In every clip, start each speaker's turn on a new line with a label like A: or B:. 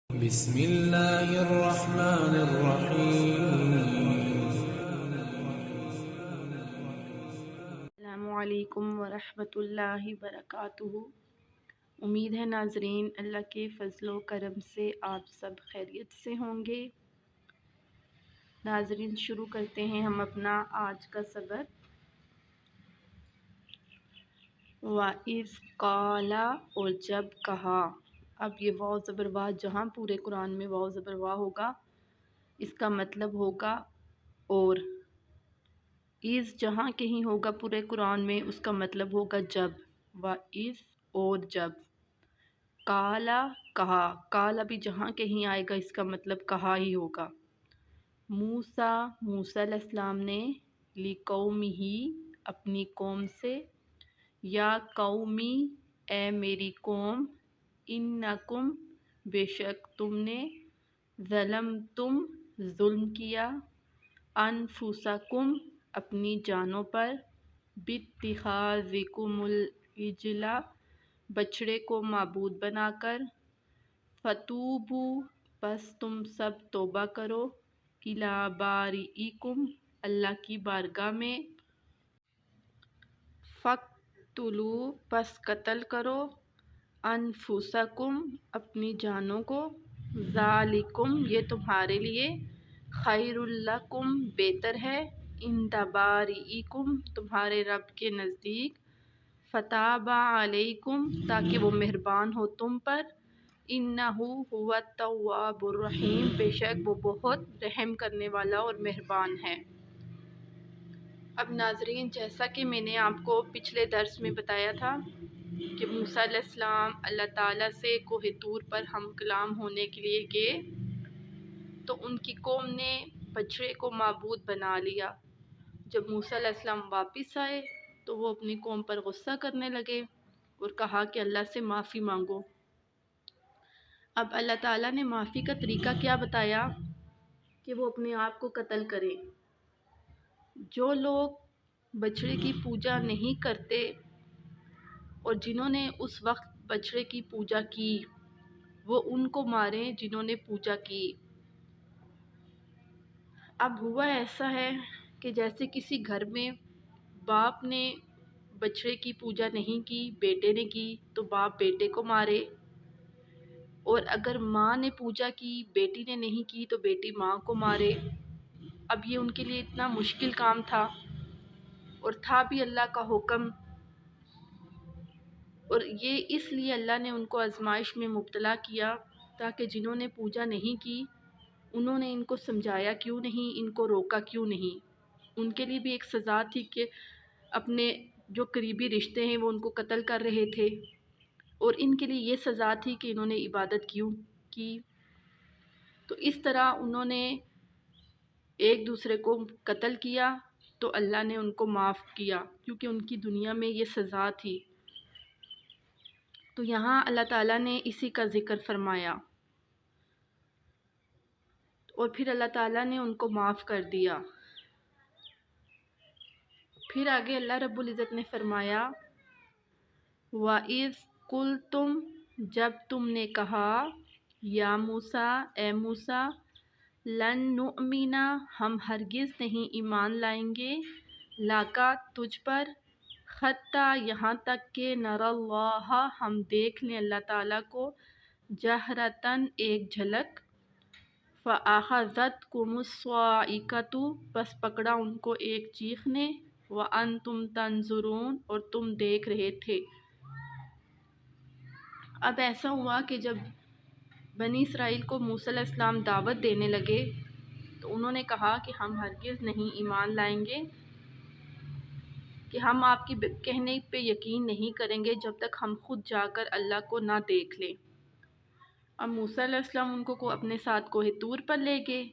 A: بسم اللہ الرحمن الرحیم۔
B: السلام علیکم ورحمۃ اللہ وبرکاتہ۔ امید ہے ناظرین اللہ کے فضل و کرم سے آپ سب خیریت سے ہوں گے۔ ناظرین شروع کرتے ہیں ہم اپنا آج کا سبق۔ وَإِذْ قَالَ، اور جب کہا۔ اب یہ واو زبر وا جہاں پورے قرآن میں واو زبر وا ہوگا اس کا مطلب ہوگا اور، از جہاں کہیں ہوگا پورے قرآن میں اس کا مطلب ہوگا جب۔ وَإِذْ، اور جب۔ قَالَ، کہا۔ قَالَ بھی جہاں کہیں آئے گا اس کا مطلب کہا ہی ہوگا۔ موسیٰ، موسیٰ علیہ السلام نے، لِقَوْمِهِ، اپنی قوم سے، یا قومی، اے میری قوم، انکم، بے شک تم نے، ظلمتم، ظلم کیا، انفسکم، اپنی جانوں پر، باتخاذکم العجل، بچھڑے کو معبود بنا کر، فتوبو، پس تم سب توبہ کرو، الی بارئکم، اللہ کی بارگاہ میں، فاقتلوا، پس قتل کرو، انفسکم، اپنی جانوں کو، ذالکم، یہ تمہارے لیے، خیر لکم، بہتر ہے، عند بارئکم، تمہارے رب کے نزدیک، فتاب علیکم، تاکہ وہ مہربان ہو تم پر، انہ هو التواب الرحیم، بے شک وہ بہت رحم کرنے والا اور مہربان ہے۔ اب ناظرین جیسا کہ میں نے آپ کو پچھلے درس میں بتایا تھا کہ موسیٰ علیہ السلام اللہ تعالیٰ سے کوہ طور پر ہم کلام ہونے کے لیے گئے تو ان کی قوم نے بچھڑے کو معبود بنا لیا۔ جب موسیٰ علیہ السلام واپس آئے تو وہ اپنی قوم پر غصہ کرنے لگے اور کہا کہ اللہ سے معافی مانگو۔ اب اللہ تعالیٰ نے معافی کا طریقہ کیا بتایا کہ وہ اپنے آپ کو قتل کریں۔ جو لوگ بچھڑے کی پوجا نہیں کرتے اور جنہوں نے اس وقت بچھڑے کی پوجا کی وہ ان کو ماریں جنہوں نے پوجا کی۔ اب ہوا ایسا ہے کہ جیسے کسی گھر میں باپ نے بچھڑے کی پوجا نہیں کی، بیٹے نے کی تو باپ بیٹے کو مارے، اور اگر ماں نے پوجا کی بیٹی نے نہیں کی تو بیٹی ماں کو مارے۔ اب یہ ان کے لیے اتنا مشکل کام تھا اور تھا بھی اللہ کا حکم، اور یہ اس لیے اللہ نے ان کو آزمائش میں مبتلا کیا تاکہ جنہوں نے پوجا نہیں کی انہوں نے ان کو سمجھایا کیوں نہیں، ان کو روکا کیوں نہیں۔ ان کے لیے بھی ایک سزا تھی کہ اپنے جو قریبی رشتے ہیں وہ ان کو قتل کر رہے تھے، اور ان کے لیے یہ سزا تھی کہ انہوں نے عبادت کیوں کی۔ تو اس طرح انہوں نے ایک دوسرے کو قتل کیا تو اللہ نے ان کو معاف کیا کیونکہ ان کی دنیا میں یہ سزا تھی۔ تو یہاں اللہ تعالیٰ نے اسی کا ذکر فرمایا اور پھر اللہ تعالیٰ نے ان کو معاف کر دیا۔ پھر آگے اللہ رب العزت نے فرمایا، وَإِذْ قُلْتُمْ، جب تم نے کہا، یا موسیٰ، اے موسیٰ، لن نؤمن، ہم ہرگز نہیں ایمان لائیں گے، لَکَ، تجھ پر، حتیٰ، یہاں تک کہ نَرَى اللَّہِ، ہم دیکھ لیں اللہ تعالیٰ کو، جَہْرَةً، ایک جھلک، فَأَخَذَتْكُمُ الصَّاعِقَةُ، بس پکڑا ان کو ایک چیخ نے، وَأَنْتُمْ تَنْظُرُونَ، اور تم دیکھ رہے تھے۔ اب ایسا ہوا کہ جب بنی اسرائیل کو موسیٰ علیہ السلام دعوت دینے لگے تو انہوں نے کہا کہ ہم ہرگز نہیں ایمان لائیں گے، کہ ہم آپ کی کہنے پہ یقین نہیں کریں گے جب تک ہم خود جا کر اللہ کو نہ دیکھ لیں۔ اب موسیٰ علیہ السلام ان کو اپنے ساتھ کوہ طور پر لے گئے۔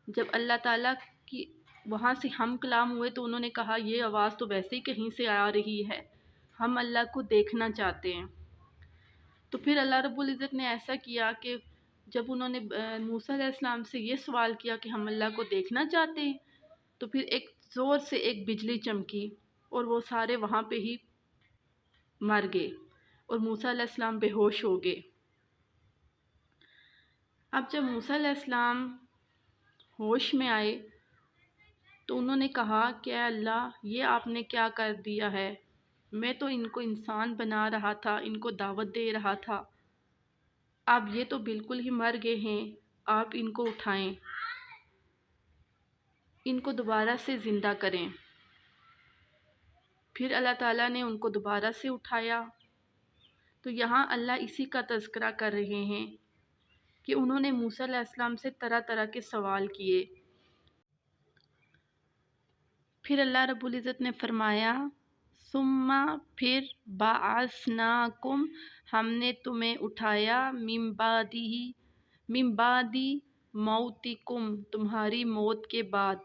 B: جب اللہ تعالیٰ کی وہاں سے ہم کلام ہوئے تو انہوں نے کہا یہ آواز تو ویسے ہی کہیں سے آ رہی ہے، ہم اللہ کو دیکھنا چاہتے ہیں۔ تو پھر اللہ رب العزت نے ایسا کیا کہ جب انہوں نے موسیٰ علیہ السلام سے یہ سوال کیا کہ ہم اللہ کو دیکھنا چاہتے ہیں، تو پھر ایک زور سے ایک بجلی چمکی اور وہ سارے وہاں پہ ہی مر گئے اور موسیٰ علیہ السلام بے ہوش ہو گئے۔ اب جب موسیٰ علیہ السلام ہوش میں آئے تو انہوں نے کہا کہ اے اللہ یہ آپ نے کیا کر دیا ہے، میں تو ان کو انسان بنا رہا تھا، ان کو دعوت دے رہا تھا، اب یہ تو بالکل ہی مر گئے ہیں، آپ ان کو اٹھائیں، ان کو دوبارہ سے زندہ کریں۔ پھر اللہ تعالیٰ نے ان کو دوبارہ سے اٹھایا۔ تو یہاں اللہ اسی کا تذکرہ کر رہے ہیں کہ انہوں نے موسیٰ علیہ السلام سے طرح طرح کے سوال کیے۔ پھر اللہ رب العزت نے فرمایا ثم پھر بعثناکم ہم نے تمہیں اٹھایا من بعد موتکم تمہاری موت کے بعد،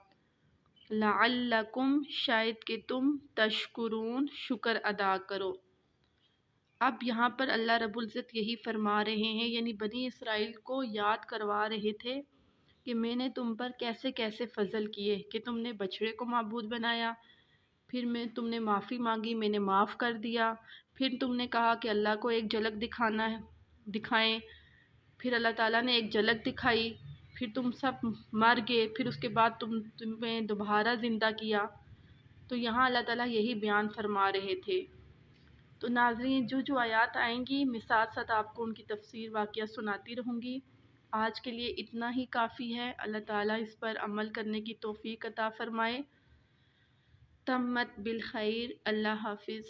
B: لعلکم شاید کہ تم تشکرون شکر ادا کرو۔ اب یہاں پر اللہ رب العزت یہی فرما رہے ہیں، یعنی بنی اسرائیل کو یاد کروا رہے تھے کہ میں نے تم پر کیسے کیسے فضل کیے کہ تم نے بچھڑے کو معبود بنایا، پھر تم نے معافی مانگی، میں نے معاف کر دیا، پھر تم نے کہا کہ اللہ کو ایک جھلک دکھائیں، پھر اللہ تعالیٰ نے ایک جھلک دکھائی، پھر تم سب مر گئے، پھر اس کے بعد تمہیں دوبارہ زندہ کیا۔ تو یہاں اللہ تعالیٰ یہی بیان فرما رہے تھے۔ تو ناظرین جو آیات آئیں گی میں ساتھ ساتھ آپ کو ان کی تفسیر واقعہ سناتی رہوں گی۔ آج کے لیے اتنا ہی کافی ہے۔ اللہ تعالیٰ اس پر عمل کرنے کی توفیق عطا فرمائے۔ تمت بالخیر۔ اللہ حافظ۔